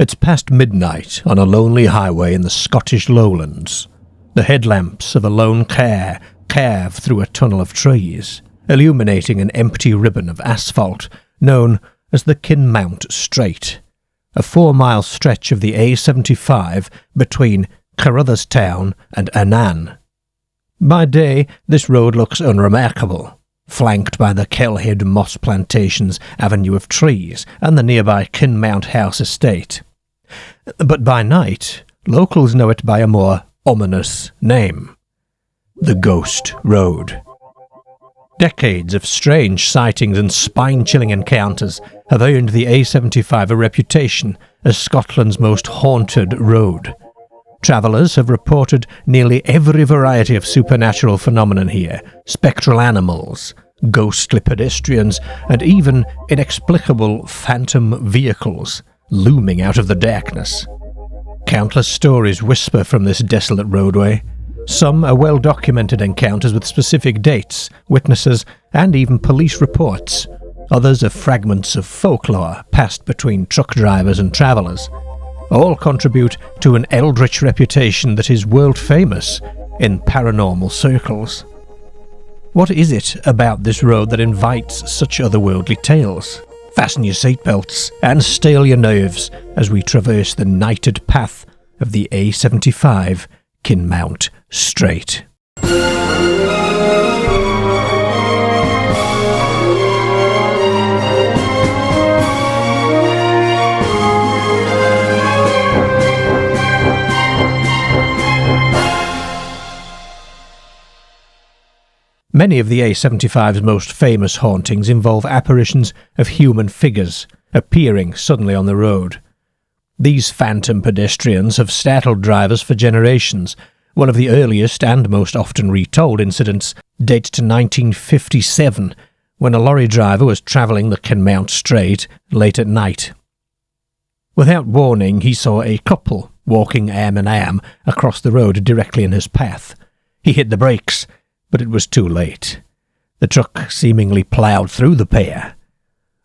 It's past midnight on a lonely highway in the Scottish lowlands. The headlamps of a lone car carve through a tunnel of trees, illuminating an empty ribbon of asphalt known as the Kinmount Straight, a 4-mile stretch of the A75 between Carrutherstown and Annan. By day, this road looks unremarkable, flanked by the Kelhead Moss Plantations avenue of trees and the nearby Kinmount House estate. But by night, locals know it by a more ominous name: the Ghost Road. Decades of strange sightings and spine-chilling encounters have earned the A75 a reputation as Scotland's most haunted road. Travellers have reported nearly every variety of supernatural phenomenon here: spectral animals, ghostly pedestrians, and even inexplicable phantom vehicles looming out of the darkness. Countless stories whisper from this desolate roadway. Some are well-documented encounters with specific dates, witnesses, and even police reports. Others are fragments of folklore passed between truck drivers and travellers. All contribute to an eldritch reputation that is world-famous in paranormal circles. What is it about this road that invites such otherworldly tales? Fasten your seatbelts and steel your nerves as we traverse the nighted path of the A75 Kinmount Straight. Many of the A75's most famous hauntings involve apparitions of human figures appearing suddenly on the road. These phantom pedestrians have startled drivers for generations. One of the earliest and most often retold incidents dates to 1957, when a lorry driver was travelling the Kinmount Straight late at night. Without warning, he saw a couple walking arm in arm across the road directly in his path. He hit the brakes, but it was too late. The truck seemingly ploughed through the pair.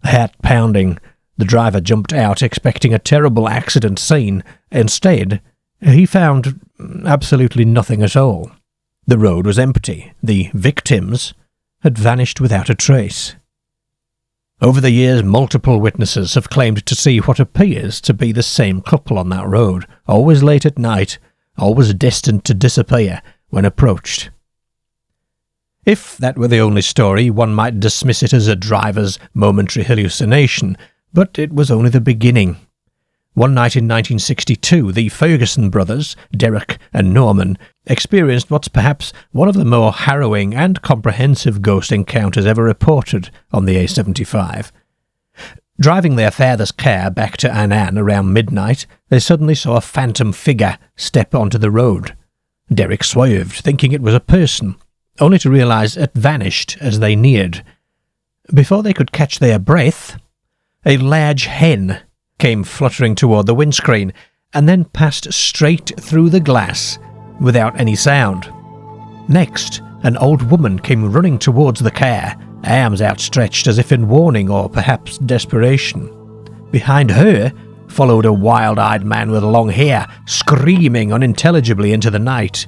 Heart pounding, the driver jumped out expecting a terrible accident scene. Instead, he found absolutely nothing at all. The road was empty. The victims had vanished without a trace. Over the years, multiple witnesses have claimed to see what appears to be the same couple on that road, always late at night, always destined to disappear when approached. If that were the only story, one might dismiss it as a driver's momentary hallucination, but it was only the beginning. One night in 1962, the Ferguson brothers, Derek and Norman, experienced what's perhaps one of the more harrowing and comprehensive ghost encounters ever reported on the A75. Driving their father's car back to Annan around midnight, they suddenly saw a phantom figure step onto the road. Derek swerved, thinking it was a person, only to realise it vanished as they neared. Before they could catch their breath, a large hen came fluttering toward the windscreen and then passed straight through the glass without any sound. Next, an old woman came running towards the car, arms outstretched as if in warning or perhaps desperation. Behind her followed a wild-eyed man with long hair, screaming unintelligibly into the night.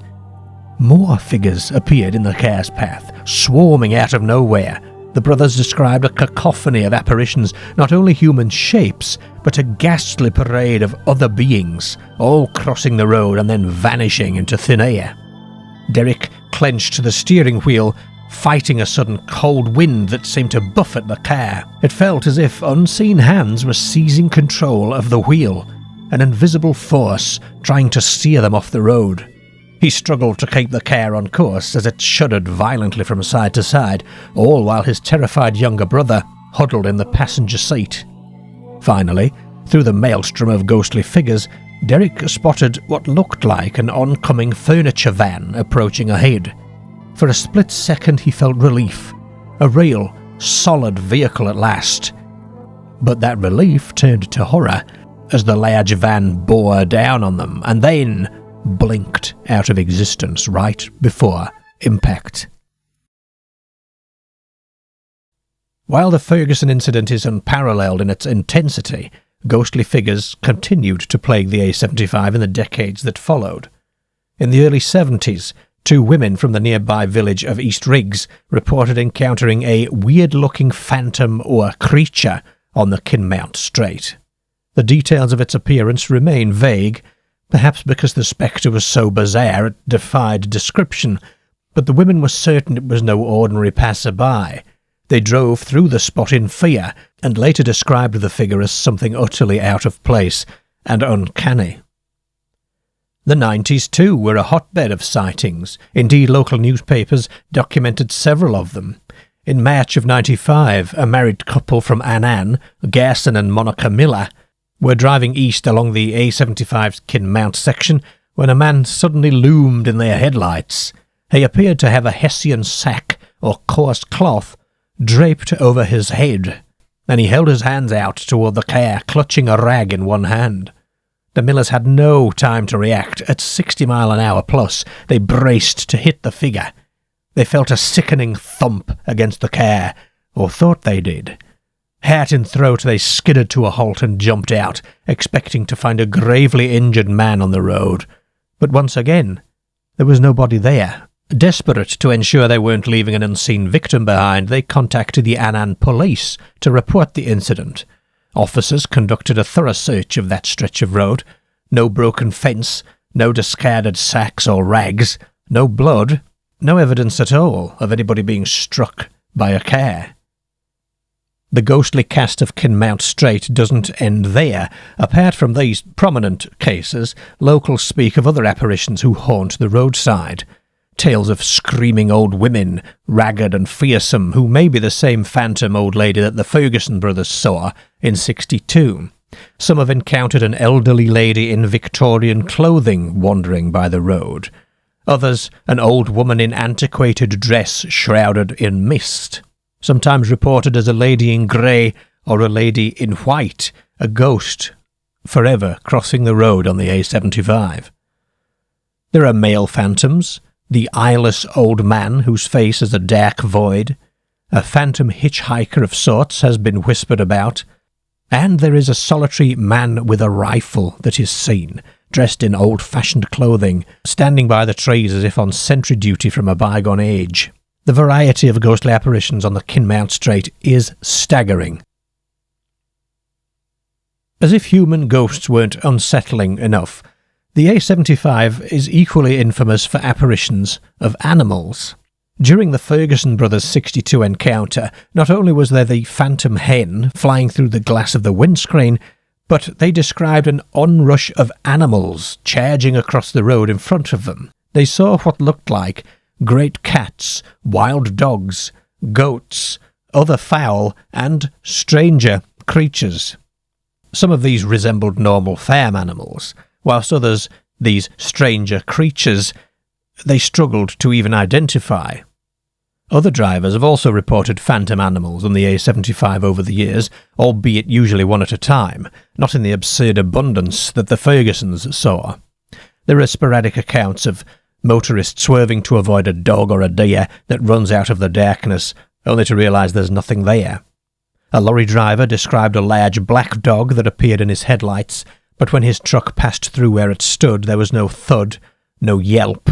More figures appeared in the car's path, swarming out of nowhere. The brothers described a cacophony of apparitions, not only human shapes, but a ghastly parade of other beings, all crossing the road and then vanishing into thin air. Derek clenched the steering wheel, fighting a sudden cold wind that seemed to buffet the car. It felt as if unseen hands were seizing control of the wheel, an invisible force trying to steer them off the road. He struggled to keep the car on course as it shuddered violently from side to side, all while his terrified younger brother huddled in the passenger seat. Finally, through the maelstrom of ghostly figures, Derek spotted what looked like an oncoming furniture van approaching ahead. For a split second he felt relief. A real, solid vehicle at last. But that relief turned to horror as the large van bore down on them and then blinked out of existence right before impact. While the Ferguson incident is unparalleled in its intensity, ghostly figures continued to plague the A75 in the decades that followed. In the early 70s, 2 women from the nearby village of East Riggs reported encountering a weird-looking phantom or creature on the Kinmount Straight. The details of its appearance remain vague, perhaps because the spectre was so bizarre it defied description, but the women were certain it was no ordinary passer-by. They drove through the spot in fear, and later described the figure as something utterly out of place and uncanny. The 90s, too, were a hotbed of sightings. Indeed, local newspapers documented several of them. In March of 95, a married couple from Annan, Garson and Monica Miller, were driving east along the A75's Kinmount section when a man suddenly loomed in their headlights. He appeared to have a Hessian sack, or coarse cloth, draped over his head, and he held his hands out toward the car, clutching a rag in one hand. The Millers had no time to react. At 60 miles an hour plus, they braced to hit the figure. They felt a sickening thump against the car, or thought they did. Hat in throat, they skidded to a halt and jumped out, expecting to find a gravely injured man on the road. But once again, there was nobody there. Desperate to ensure they weren't leaving an unseen victim behind, they contacted the Annan police to report the incident. Officers conducted a thorough search of that stretch of road. No broken fence, no discarded sacks or rags, no blood, no evidence at all of anybody being struck by a car. The ghostly cast of Kinmount Straight doesn't end there. Apart from these prominent cases, locals speak of other apparitions who haunt the roadside. Tales of screaming old women, ragged and fearsome, who may be the same phantom old lady that the Ferguson brothers saw in 62. Some have encountered an elderly lady in Victorian clothing wandering by the road. Others, an old woman in antiquated dress shrouded in mist. Sometimes reported as a lady in grey or a lady in white, a ghost forever crossing the road on the A75. There are male phantoms, the eyeless old man whose face is a dark void. A phantom hitchhiker of sorts has been whispered about. And there is a solitary man with a rifle that is seen, dressed in old-fashioned clothing, standing by the trees as if on sentry duty from a bygone age. The variety of ghostly apparitions on the Kinmount Straight is staggering. As if human ghosts weren't unsettling enough, the A75 is equally infamous for apparitions of animals. During the Ferguson brothers' 62 encounter, not only was there the phantom hen flying through the glass of the windscreen, but they described an onrush of animals charging across the road in front of them. They saw what looked like great cats, wild dogs, goats, other fowl, and stranger creatures. Some of these resembled normal farm animals, whilst others, these stranger creatures, they struggled to even identify. Other drivers have also reported phantom animals on the A75 over the years, albeit usually one at a time, not in the absurd abundance that the Fergusons saw. There are sporadic accounts of motorists swerving to avoid a dog or a deer that runs out of the darkness, only to realise there's nothing there. A lorry driver described a large black dog that appeared in his headlights, but when his truck passed through where it stood, there was no thud, no yelp.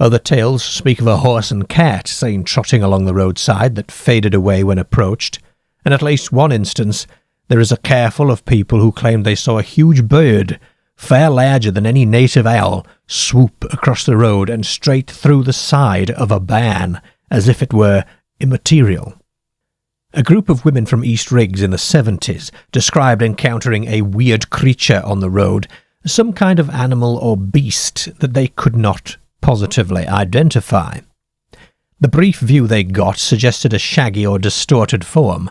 Other tales speak of a horse and cat seen trotting along the roadside that faded away when approached, and at least one instance, there is a car full of people who claimed they saw a huge bird, far larger than any native owl, swoop across the road and straight through the side of a barn, as if it were immaterial. A group of women from East Riggs in the 70s described encountering a weird creature on the road, some kind of animal or beast that they could not positively identify. The brief view they got suggested a shaggy or distorted form.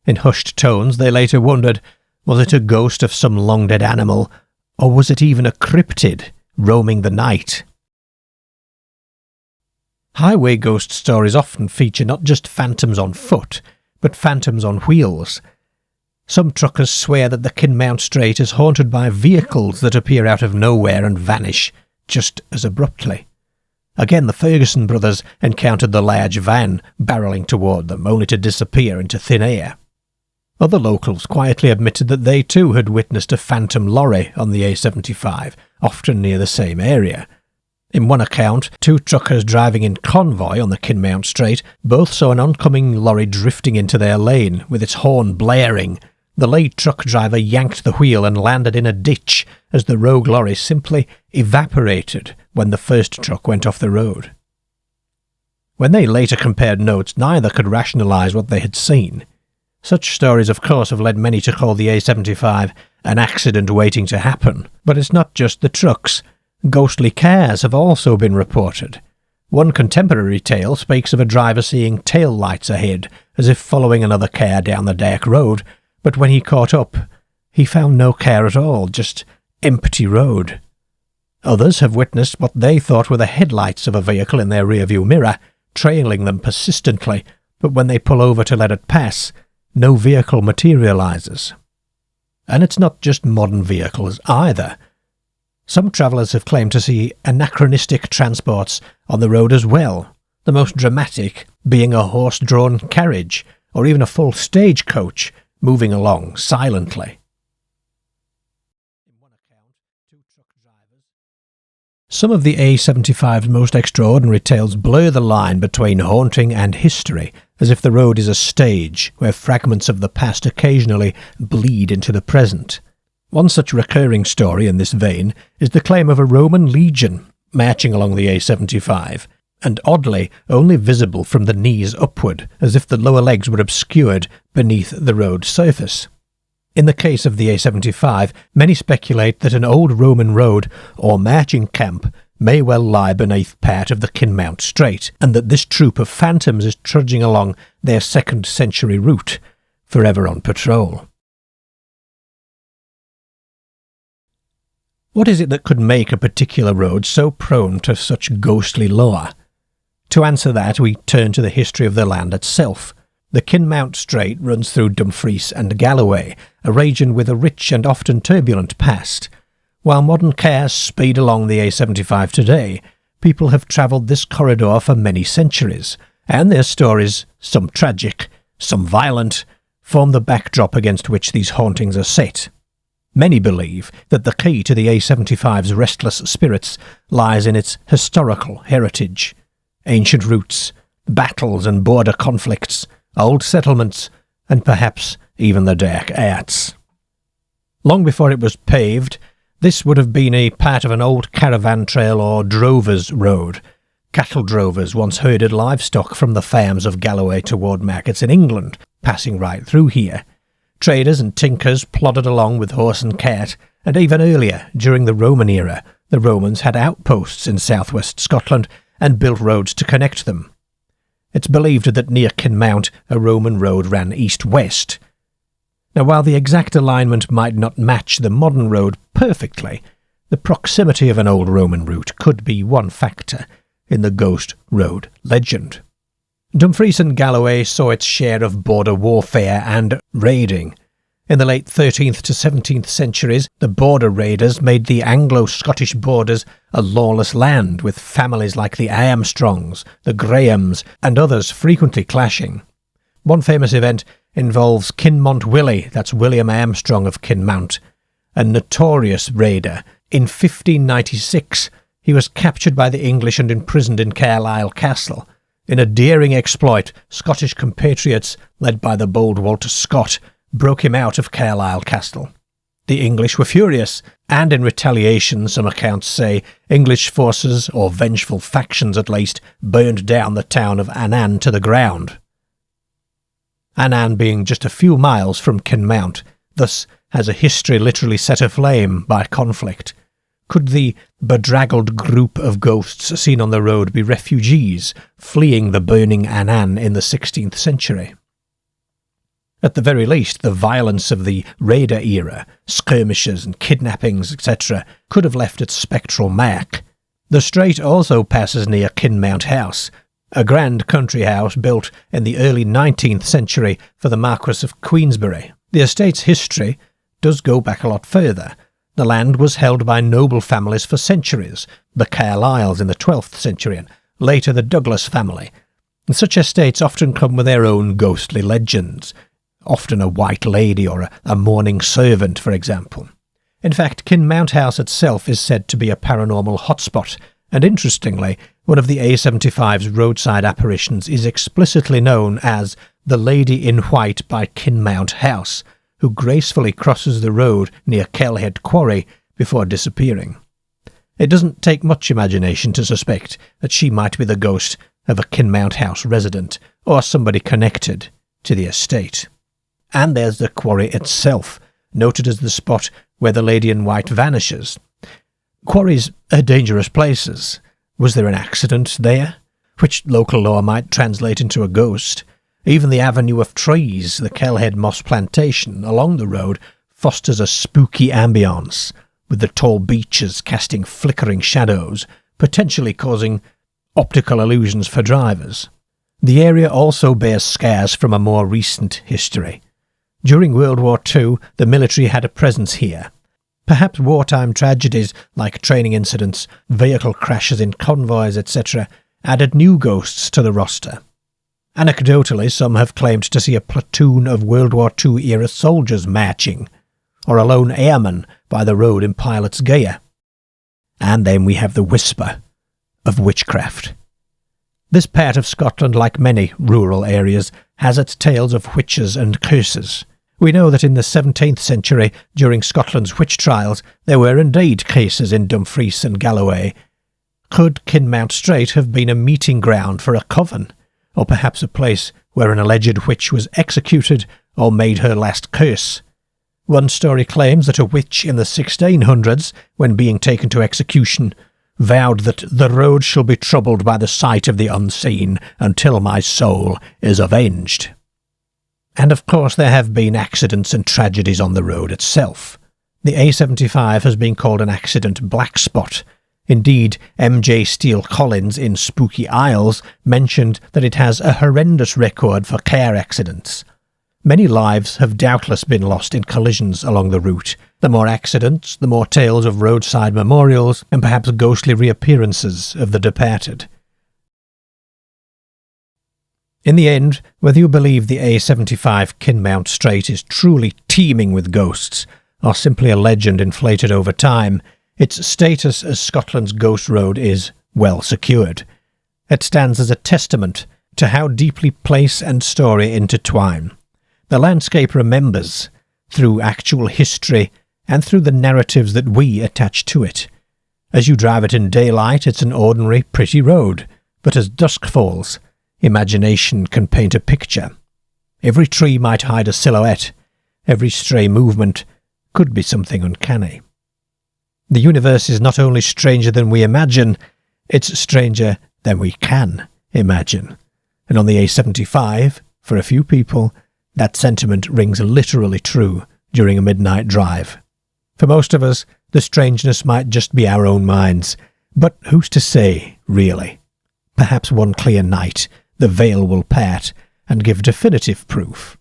In hushed tones, they later wondered, was it a ghost of some long-dead animal, or was it even a cryptid roaming the night? Highway ghost stories often feature not just phantoms on foot, but phantoms on wheels. Some truckers swear that the Kinmount Straight is haunted by vehicles that appear out of nowhere and vanish just as abruptly. Again, the Ferguson brothers encountered the large van barrelling toward them, only to disappear into thin air. Other locals quietly admitted that they too had witnessed a phantom lorry on the A75, often near the same area. In one account, two truckers driving in convoy on the Kinmount Straight both saw an oncoming lorry drifting into their lane, with its horn blaring. The late truck driver yanked the wheel and landed in a ditch as the rogue lorry simply evaporated when the first truck went off the road. When they later compared notes, neither could rationalise what they had seen. Such stories, of course, have led many to call the A75 an accident waiting to happen. But it's not just the trucks. Ghostly cars have also been reported. One contemporary tale speaks of a driver seeing tail lights ahead, as if following another car down the dark road, but when he caught up, he found no car at all, just empty road. Others have witnessed what they thought were the headlights of a vehicle in their rearview mirror, trailing them persistently, but when they pull over to let it pass, no vehicle materialises. And it's not just modern vehicles either. Some travellers have claimed to see anachronistic transports on the road as well, the most dramatic being a horse-drawn carriage, or even a full stagecoach moving along silently. Some of the A75's most extraordinary tales blur the line between haunting and history, as if the road is a stage where fragments of the past occasionally bleed into the present. One such recurring story in this vein is the claim of a Roman legion marching along the A75, and oddly only visible from the knees upward, as if the lower legs were obscured beneath the road surface. In the case of the A75, many speculate that an old Roman road or marching camp may well lie beneath part of the Kinmount Straight, and that this troop of phantoms is trudging along their 2nd century route, forever on patrol. What is it that could make a particular road so prone to such ghostly lore? To answer that, we turn to the history of the land itself. The Kinmount Straight runs through Dumfries and Galloway, a region with a rich and often turbulent past. While modern cars speed along the A75 today, people have travelled this corridor for many centuries, and their stories, some tragic, some violent, form the backdrop against which these hauntings are set. Many believe that the key to the A75's restless spirits lies in its historical heritage, ancient roots, battles and border conflicts, old settlements, and perhaps even the dark arts. Long before it was paved, this would have been a part of an old caravan trail or drovers' road. Cattle drovers once herded livestock from the farms of Galloway toward markets in England, passing right through here. Traders and tinkers plodded along with horse and cart, and even earlier, during the Roman era, the Romans had outposts in southwest Scotland and built roads to connect them. It's believed that near Kinmount a Roman road ran east-west. Now, while the exact alignment might not match the modern road perfectly, the proximity of an old Roman route could be one factor in the ghost road legend. Dumfries and Galloway saw its share of border warfare and raiding. In the late 13th to 17th centuries, the border raiders made the Anglo-Scottish borders a lawless land, with families like the Armstrongs, the Grahams, and others frequently clashing. One famous event involves Kinmount Willie, that's William Armstrong of Kinmount, a notorious raider. In 1596, he was captured by the English and imprisoned in Carlisle Castle. In a daring exploit, Scottish compatriots, led by the bold Walter Scott, broke him out of Carlisle Castle. The English were furious, and in retaliation, some accounts say, English forces, or vengeful factions at least, burned down the town of Annan to the ground. Annan being just a few miles from Kinmount, thus has a history literally set aflame by conflict. Could the bedraggled group of ghosts seen on the road be refugees fleeing the burning Annan in the 16th century? At the very least, the violence of the raider era, skirmishes and kidnappings, etc., could have left its spectral mark. The Strait also passes near Kinmount House, a grand country house built in the early 19th century for the Marquess of Queensberry. The estate's history does go back a lot further. The land was held by noble families for centuries, the Carlyles in the 12th century, and later the Douglas family. And such estates often come with their own ghostly legends. often a white lady or a mourning servant, for example. In fact, Kinmount House itself is said to be a paranormal hotspot, and interestingly, one of the A75's roadside apparitions is explicitly known as the Lady in White by Kinmount House, who gracefully crosses the road near Kelhead Quarry before disappearing. It doesn't take much imagination to suspect that she might be the ghost of a Kinmount House resident, or somebody connected to the estate. And there's the quarry itself, noted as the spot where the Lady in White vanishes. Quarries are dangerous places. Was there an accident there, which local lore might translate into a ghost? Even the avenue of trees, the Kelhead Moss Plantation, along the road fosters a spooky ambience, with the tall beeches casting flickering shadows, potentially causing optical illusions for drivers. The area also bears scars from a more recent history. During World War II, the military had a presence here. Perhaps wartime tragedies like training incidents, vehicle crashes in convoys, etc., added new ghosts to the roster. Anecdotally, some have claimed to see a platoon of World War II-era soldiers marching, or a lone airman by the road in pilot's gear. And then we have the whisper of witchcraft. This part of Scotland, like many rural areas, has its tales of witches and curses. We know that in the 17th century, during Scotland's witch trials, there were indeed cases in Dumfries and Galloway. Could Kinmount Straight have been a meeting ground for a coven, or perhaps a place where an alleged witch was executed or made her last curse? One story claims that a witch in the 1600s, when being taken to execution, vowed that the road shall be troubled by the sight of the unseen until my soul is avenged. And of course there have been accidents and tragedies on the road itself. The A75 has been called an accident black spot. Indeed, M.J. Steele Collins in Spooky Isles mentioned that it has a horrendous record for car accidents. Many lives have doubtless been lost in collisions along the route. The more accidents, the more tales of roadside memorials and perhaps ghostly reappearances of the departed. In the end, whether you believe the A75 Kinmount Straight is truly teeming with ghosts, or simply a legend inflated over time, its status as Scotland's ghost road is well secured. It stands as a testament to how deeply place and story intertwine. The landscape remembers, through actual history and through the narratives that we attach to it. As you drive it in daylight, it's an ordinary, pretty road, but as dusk falls, imagination can paint a picture. Every tree might hide a silhouette. Every stray movement could be something uncanny. The universe is not only stranger than we imagine, it's stranger than we can imagine. And on the A75, for a few people, that sentiment rings literally true during a midnight drive. For most of us, the strangeness might just be our own minds, but who's to say, really? Perhaps one clear night, the veil will part and give definitive proof.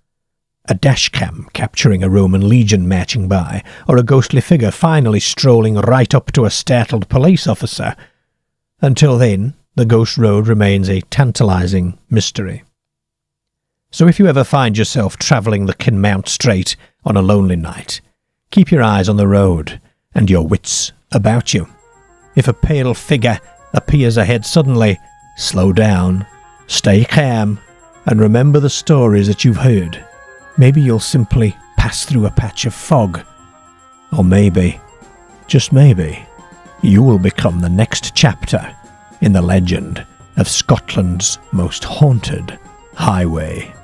A dashcam capturing a Roman legion marching by, or a ghostly figure finally strolling right up to a startled police officer. Until then, the ghost road remains a tantalizing mystery. So if you ever find yourself travelling the Kinmount Straight on a lonely night, keep your eyes on the road and your wits about you. If a pale figure appears ahead suddenly, slow down, stay calm, and remember the stories that you've heard. Maybe you'll simply pass through a patch of fog. Or maybe, just maybe, you will become the next chapter in the legend of Scotland's most haunted highway.